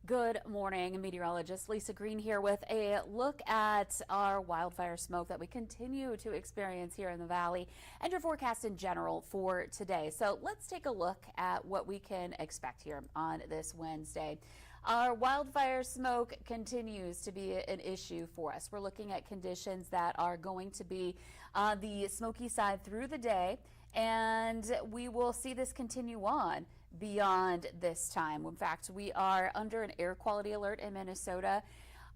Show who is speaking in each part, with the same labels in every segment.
Speaker 1: Good morning, meteorologist Lisa Green here with a look at our wildfire smoke that we continue to experience here in the valley and your forecast in general for today. So let's take a look at what we can expect here on this Wednesday. Our wildfire smoke continues to be an issue for us. We're looking at conditions that are going to be on the smoky side through the day, and we will see this continue on beyond this time. In fact, we are under an air quality alert in Minnesota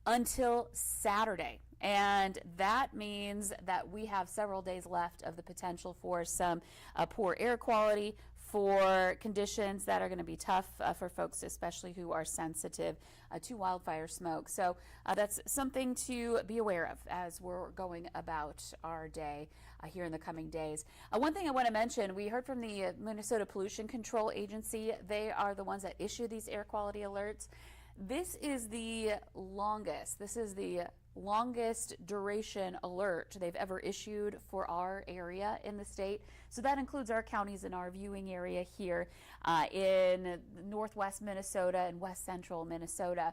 Speaker 1: until Saturday. And that means that we have several days left of the potential for some poor air quality, for conditions that are going to be tough for folks, especially who are sensitive to wildfire smoke. So that's something to be aware of as we're going about our day here in the coming days. One thing I want to mention, we heard from the Minnesota Pollution Control Agency. They are the ones that issue these air quality alerts. This is the longest duration alert they've ever issued for our area in the state. So that includes our counties in our viewing area here in northwest Minnesota and west central Minnesota.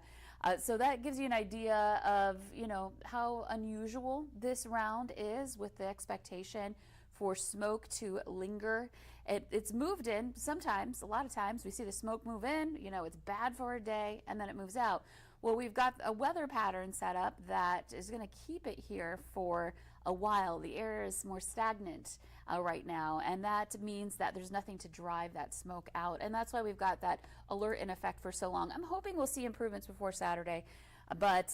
Speaker 1: So that gives you an idea of, how unusual this round is, with the expectation for smoke to linger. It's moved in sometimes. A lot of times we see the smoke move in, it's bad for a day, and then it moves out. Well, we've got a weather pattern set up that is going to keep it here for a while. The air is more stagnant right now, and that means that there's nothing to drive that smoke out, and that's why we've got that alert in effect for so long. I'm hoping we'll see improvements before Saturday, but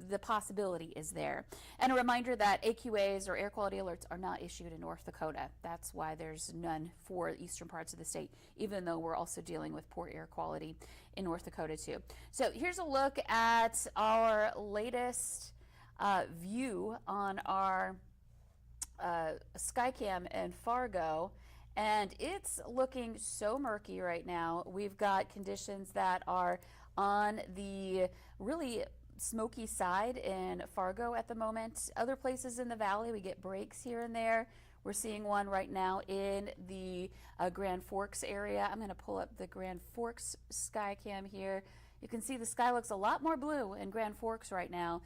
Speaker 1: the possibility is there. And a reminder that AQAs, or air quality alerts, are not issued in North Dakota. That's why there's none for eastern parts of the state, even though we're also dealing with poor air quality in North Dakota too. So here's a look at our latest view on our Skycam in Fargo. And it's looking so murky right now. We've got conditions that are on the really smoky side in Fargo at the moment. Other places in the valley, we get breaks here and there. We're seeing one right now in the Grand Forks area. I'm going to pull up the Grand Forks Skycam here. You can see the sky looks a lot more blue in Grand Forks right now,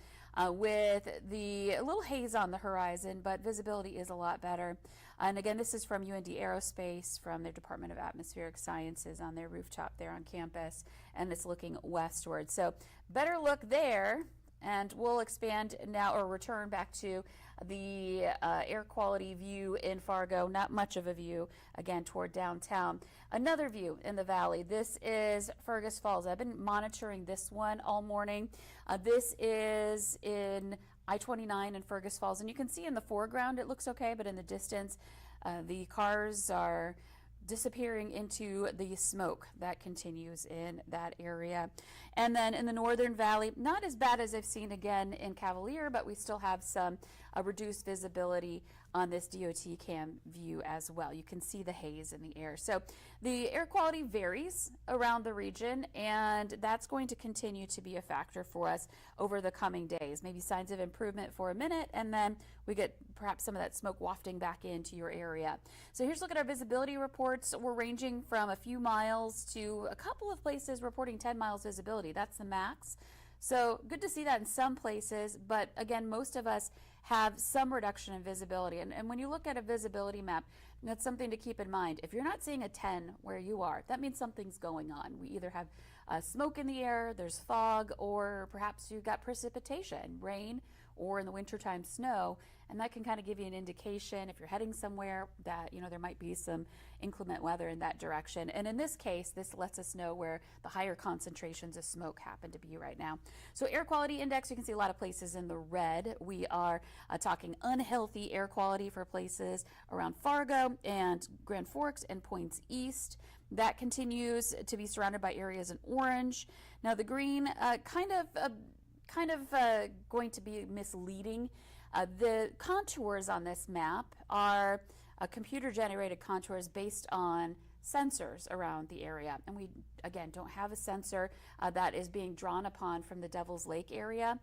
Speaker 1: with a little haze on the horizon, but visibility is a lot better. And again, this is from UND Aerospace, from their Department of Atmospheric Sciences on their rooftop there on campus, and it's looking westward. So better look there. And we'll expand now, or return back to the air quality view in Fargo. Not much of a view, again, toward downtown. Another view in the valley. This is Fergus Falls. I've been monitoring this one all morning. This is in I-29 in Fergus Falls. And you can see in the foreground it looks okay, but in the distance, the cars are disappearing into the smoke that continues in that area. And then in the northern valley, not as bad as I've seen again in Cavalier, but we still have some reduced visibility on this DOT cam view as well. You can see the haze in the air. So the air quality varies around the region, and that's going to continue to be a factor for us over the coming days. Maybe signs of improvement for a minute, and then we get perhaps some of that smoke wafting back into your area. So here's a look at our visibility reports. We're ranging from a few miles to a couple of places reporting 10 miles visibility. That's the max. So good to see that in some places, but again, most of us have some reduction in visibility. And when you look at a visibility map, that's something to keep in mind. If you're not seeing a 10 where you are, that means something's going on. We either have smoke in the air, there's fog, or perhaps you've got precipitation, rain, or in the wintertime snow, and that can kind of give you an indication if you're heading somewhere that there might be some inclement weather in that direction. And in this case, this lets us know where the higher concentrations of smoke happen to be right now. So air quality index, you can see a lot of places in the red. We are talking unhealthy air quality for places around Fargo and Grand Forks and points east. That continues to be surrounded by areas in orange. Now the green kind of going to be misleading. The contours on this map are computer-generated contours based on sensors around the area, and we again, don't have a sensor that is being drawn upon from the Devil's Lake area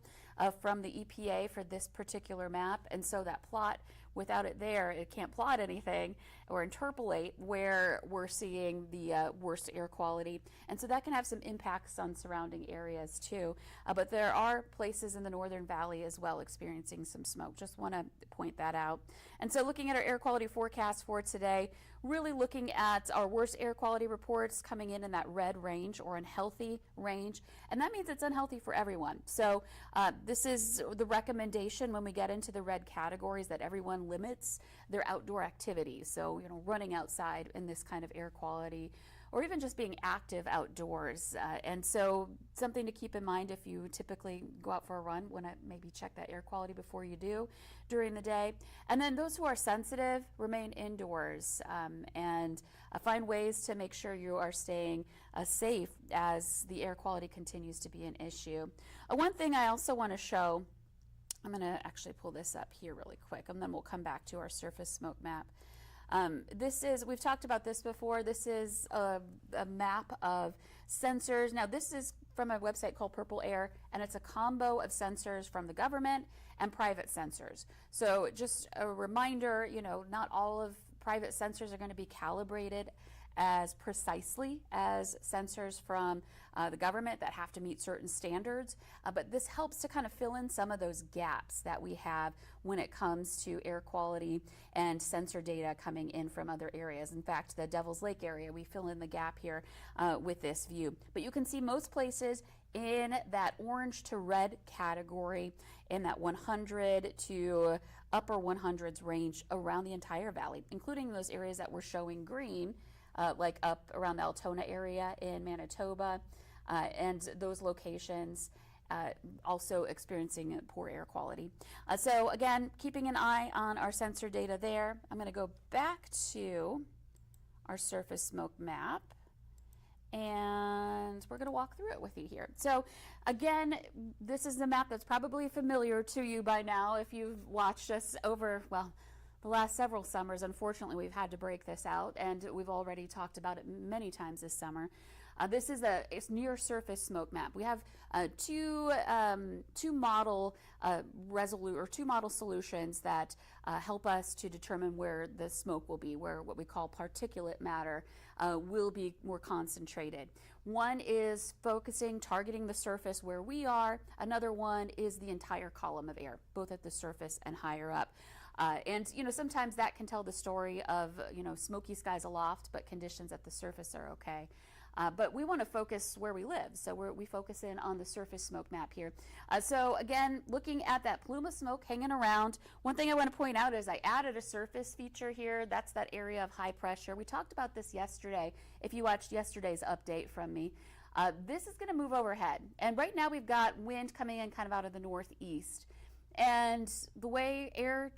Speaker 1: from the EPA for this particular map. And so that plot, without it there, it can't plot anything or interpolate where we're seeing the worst air quality. And so that can have some impacts on surrounding areas too. But there are places in the Northern Valley as well experiencing some smoke. Just want to point that out. And so looking at our air quality forecast for today, really looking at our worst air quality reports coming in that red range or unhealthy range. And that means it's unhealthy for everyone. So this is the recommendation when we get into the red categories, that everyone limits their outdoor activities. So, running outside in this kind of air quality, or even just being active outdoors. And so something to keep in mind if you typically go out for a run, want to maybe check that air quality before you do during the day. And then those who are sensitive, remain indoors and find ways to make sure you are staying safe as the air quality continues to be an issue. One thing I also want to show, I'm going to actually pull this up here really quick, and then we'll come back to our surface smoke map. We've talked about this before. This is a map of sensors. Now, this is from a website called Purple Air, and it's a combo of sensors from the government and private sensors. So just a reminder, not all of private sensors are going to be calibrated as precisely as sensors from the government that have to meet certain standards, but this helps to kind of fill in some of those gaps that we have when it comes to air quality and sensor data coming in from other areas. In fact, the Devil's Lake area, we fill in the gap here with this view. But you can see most places in that orange to red category, in that 100 to upper 100s range around the entire valley, including those areas that we're showing green, like up around the Altona area in Manitoba, and those locations also experiencing poor air quality. So again, keeping an eye on our sensor data there. I'm going to go back to our surface smoke map, and we're going to walk through it with you here. So again, this is the map that's probably familiar to you by now if you've watched us over, the last several summers. Unfortunately, we've had to break this out, and we've already talked about it many times this summer. This is it's near surface smoke map. We have two model solutions that help us to determine where the smoke will be, where what we call particulate matter will be more concentrated. One is targeting the surface where we are. Another one is the entire column of air, both at the surface and higher up. And sometimes that can tell the story of smoky skies aloft, but conditions at the surface are okay. But we want to focus where we live, so we focus in on the surface smoke map here. So again, looking at that plume of smoke hanging around, one thing I want to point out is I added a surface feature here. That's that area of high pressure. We talked about this yesterday, if you watched yesterday's update from me. This is going to move overhead, and right now we've got wind coming in kind of out of the northeast. And the way air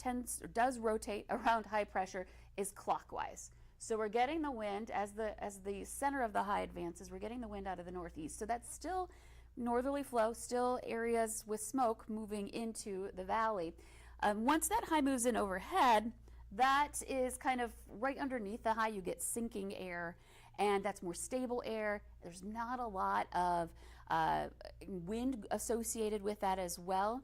Speaker 1: does rotate around high pressure is clockwise. So we're getting the wind as the center of the high advances, we're getting the wind out of the northeast. So that's still northerly flow, still areas with smoke moving into the valley. Once that high moves in overhead, that is kind of right underneath the high. You get sinking air, and that's more stable air. There's not a lot of wind associated with that as well.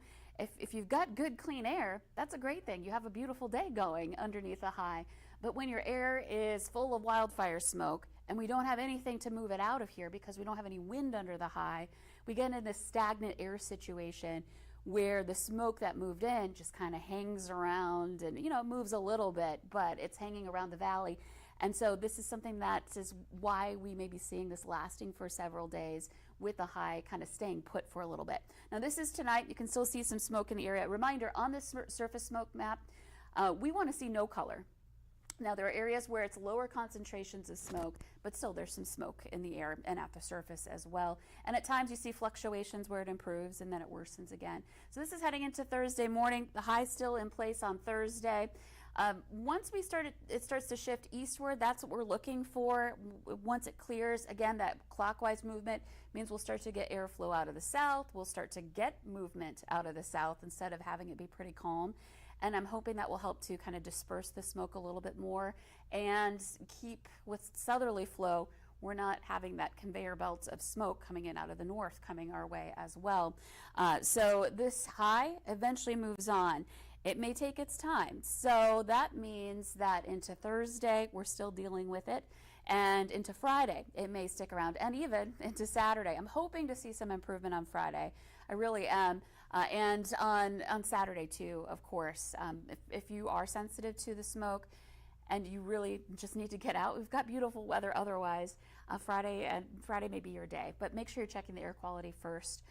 Speaker 1: If you've got good clean air, that's a great thing. You have a beautiful day going underneath a high. But when your air is full of wildfire smoke and we don't have anything to move it out of here because we don't have any wind under the high, we get in this stagnant air situation where the smoke that moved in just kind of hangs around and moves a little bit, but it's hanging around the valley. And so this is something that is why we may be seeing this lasting for several days, with the high kind of staying put for a little bit. Now this is tonight. You can still see some smoke in the area. Reminder, on this surface smoke map, we want to see no color. Now there are areas where it's lower concentrations of smoke, but still there's some smoke in the air and at the surface as well. And at times you see fluctuations where it improves and then it worsens again. So this is heading into Thursday morning. The high still in place on Thursday. Once it starts to shift eastward, that's what we're looking for. Once it clears, again, that clockwise movement means we'll start to get airflow out of the south. We'll start to get movement out of the south instead of having it be pretty calm. And I'm hoping that will help to kind of disperse the smoke a little bit more and keep with southerly flow we're not having that conveyor belt of smoke coming in out of the north coming our way as well. So this high eventually moves on. It may take its time. So that means that into Thursday, we're still dealing with it. And into Friday, it may stick around, and even into Saturday. I'm hoping to see some improvement on Friday. I really am. And on Saturday too, of course. If you are sensitive to the smoke and you really just need to get out, we've got beautiful weather otherwise. Friday may be your day, but make sure you're checking the air quality first.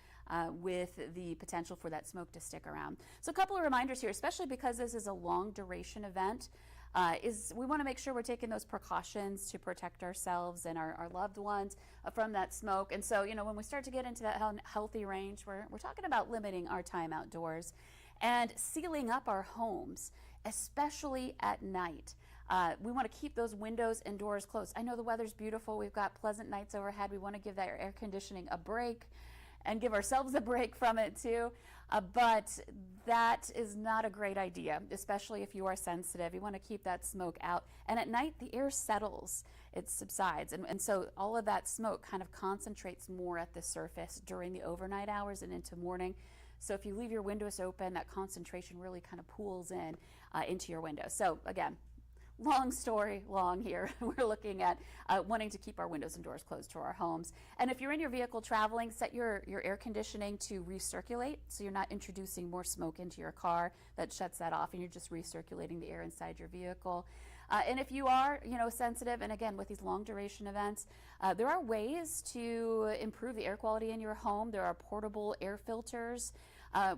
Speaker 1: With the potential for that smoke to stick around. So a couple of reminders here, especially because this is a long duration event, is we want to make sure we're taking those precautions to protect ourselves and our loved ones from that smoke. And so, when we start to get into that healthy range, we're talking about limiting our time outdoors and sealing up our homes, especially at night. We want to keep those windows and doors closed. I know the weather's beautiful. We've got pleasant nights overhead. We want to give that air conditioning a break and give ourselves a break from it too. But that is not a great idea, especially if you are sensitive. You want to keep that smoke out. And at night, the air settles, it subsides. And so all of that smoke kind of concentrates more at the surface during the overnight hours and into morning. So if you leave your windows open, that concentration really kind of pools in into your window. So again, long story long here. We're looking at wanting to keep our windows and doors closed to our homes. And if you're in your vehicle traveling, set your air conditioning to recirculate, so you're not introducing more smoke into your car. That shuts that off, and you're just recirculating the air inside your vehicle. And if you are, sensitive, and again, with these long duration events, there are ways to improve the air quality in your home. There are portable air filters.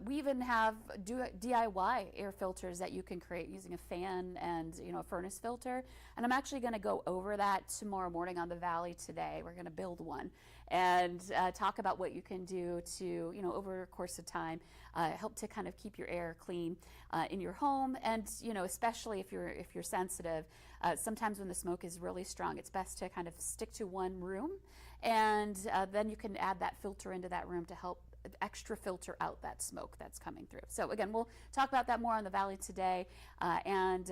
Speaker 1: We even have DIY air filters that you can create using a fan and a furnace filter. And I'm actually going to go over that tomorrow morning on the Valley today. We're going to build one and talk about what you can do to, over a course of time, help to kind of keep your air clean in your home. And especially if you're sensitive, sometimes when the smoke is really strong, it's best to kind of stick to one room, and then you can add that filter into that room to help extra filter out that smoke that's coming through. So again, we'll talk about that more on the Valley today, and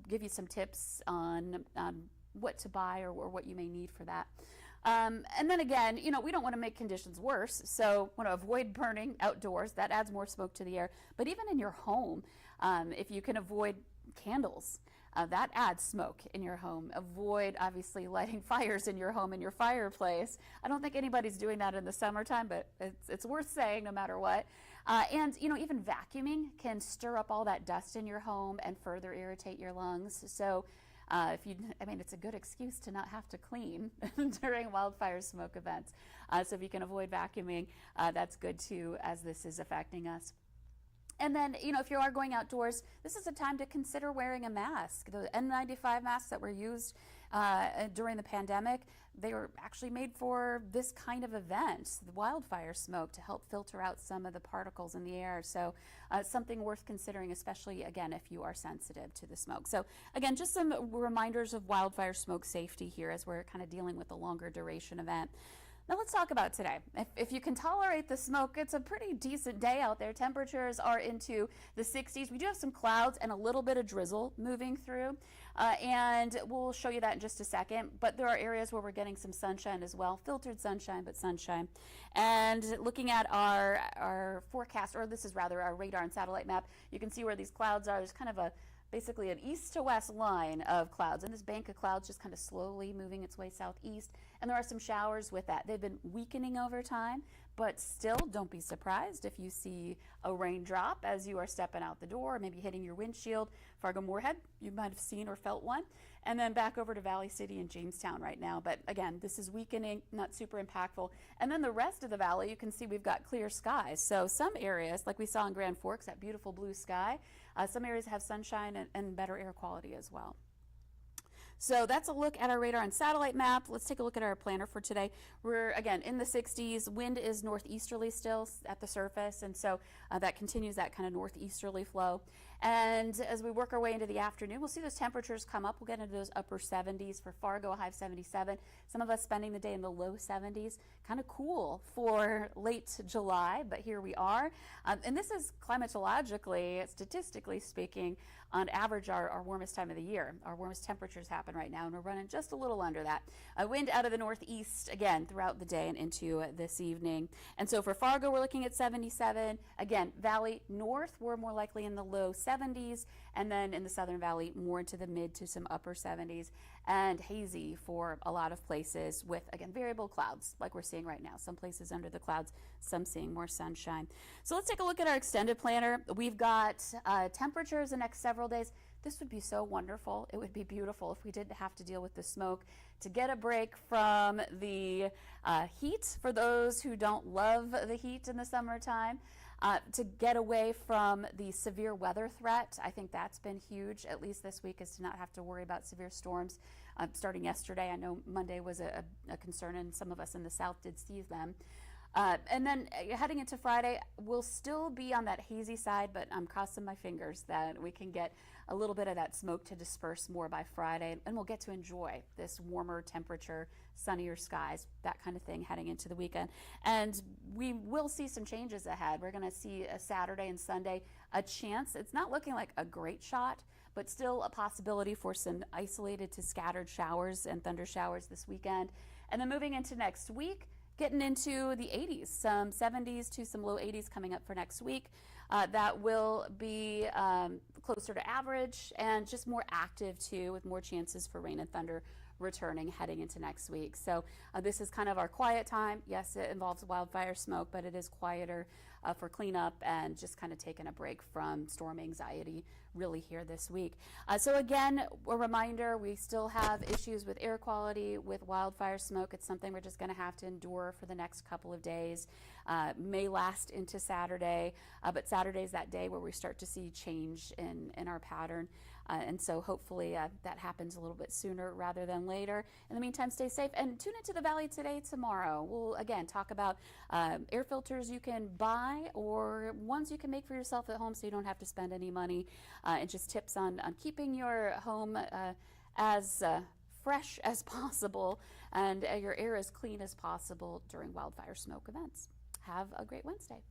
Speaker 1: give you some tips on what to buy or what you may need for that. And then again, we don't want to make conditions worse, so want to avoid burning outdoors. That adds more smoke to the air. But even in your home, if you can avoid candles, that adds smoke in your home. Avoid, obviously, lighting fires in your home and your fireplace. I don't think anybody's doing that in the summertime, but it's worth saying no matter what. And, even vacuuming can stir up all that dust in your home and further irritate your lungs. So it's a good excuse to not have to clean during wildfire smoke events. So if you can avoid vacuuming, that's good too, as this is affecting us. And then, if you are going outdoors, this is a time to consider wearing a mask. The N95 masks that were used during the pandemic, they were actually made for this kind of event, the wildfire smoke, to help filter out some of the particles in the air. So something worth considering, especially, again, if you are sensitive to the smoke. So again, just some reminders of wildfire smoke safety here as we're kind of dealing with a longer duration event. Now let's talk about today. If you can tolerate the smoke, it's a pretty decent day out there. Temperatures are into the 60s. We do have some clouds and a little bit of drizzle moving through, and we'll show you that in just a second. But there are areas where we're getting some sunshine as well, filtered sunshine, but sunshine. And looking at our forecast, or this is rather our radar and satellite map, you can see where these clouds are. There's kind of basically an east to west line of clouds, and this bank of clouds just kind of slowly moving its way southeast, and there are some showers with that. They've been weakening over time, but still, don't be surprised if you see a raindrop as you are stepping out the door, maybe hitting your windshield. Fargo-Moorhead, you might have seen or felt one, and then back over to Valley City and Jamestown right now. But again, this is weakening, not super impactful. And then the rest of the valley, you can see we've got clear skies. So some areas, like we saw in Grand Forks, that beautiful blue sky, some areas have sunshine and better air quality as well. So that's a look at our radar and satellite map. Let's take a look at our planner for today. We're, again, in the 60s. Wind is northeasterly still at the surface, and so that continues that kind of northeasterly flow. And as we work our way into the afternoon, we'll see those temperatures come up. We'll get into those upper 70s for Fargo, a high of 77. Some of us spending the day in the low 70s. Kind of cool for late July, but here we are. And this is climatologically, statistically speaking, on average our warmest time of the year. Our warmest temperatures happen right now, and we're running just a little under that. A wind out of the northeast again throughout the day and into this evening. And so for Fargo, we're looking at 77. Again, Valley North, we're more likely in the low 70s, and then in the Southern Valley, more into the mid to some upper 70s, and hazy for a lot of places with, again, variable clouds like we're seeing right now. Some places under the clouds, some seeing more sunshine. So let's take a look at our extended planner. We've got temperatures the next several days. This would be so wonderful. It would be beautiful if we didn't have to deal with the smoke, to get a break from the heat for those who don't love the heat in the summertime. To get away from the severe weather threat. I think that's been huge, at least this week, is to not have to worry about severe storms. Starting yesterday, I know Monday was a concern, and some of us in the south did see them. And then heading into Friday, we'll still be on that hazy side, but I'm crossing my fingers that we can get a little bit of that smoke to disperse more by Friday, and we'll get to enjoy this warmer temperature, sunnier skies, that kind of thing heading into the weekend. And we will see some changes ahead. We're going to see a Saturday and Sunday a chance. It's not looking like a great shot, but still a possibility for some isolated to scattered showers and thunder showers this weekend. And then moving into next week, getting into the 80s, some 70s to some low 80s coming up for next week. That will be closer to average and just more active too, with more chances for rain and thunder returning heading into next week. So this is kind of our quiet time. Yes, it involves wildfire smoke, but it is quieter for cleanup and just kind of taking a break from storm anxiety really here this week. So again, a reminder, we still have issues with air quality, with wildfire smoke. It's something we're just going to have to endure for the next couple of days. May last into Saturday, but Saturday is that day where we start to see change in our pattern. And so hopefully that happens a little bit sooner rather than later. In the meantime, stay safe and tune into the Valley Today tomorrow. We'll again talk about air filters you can buy or ones you can make for yourself at home so you don't have to spend any money, and just tips on keeping your home as fresh as possible and your air as clean as possible during wildfire smoke events. Have a great Wednesday.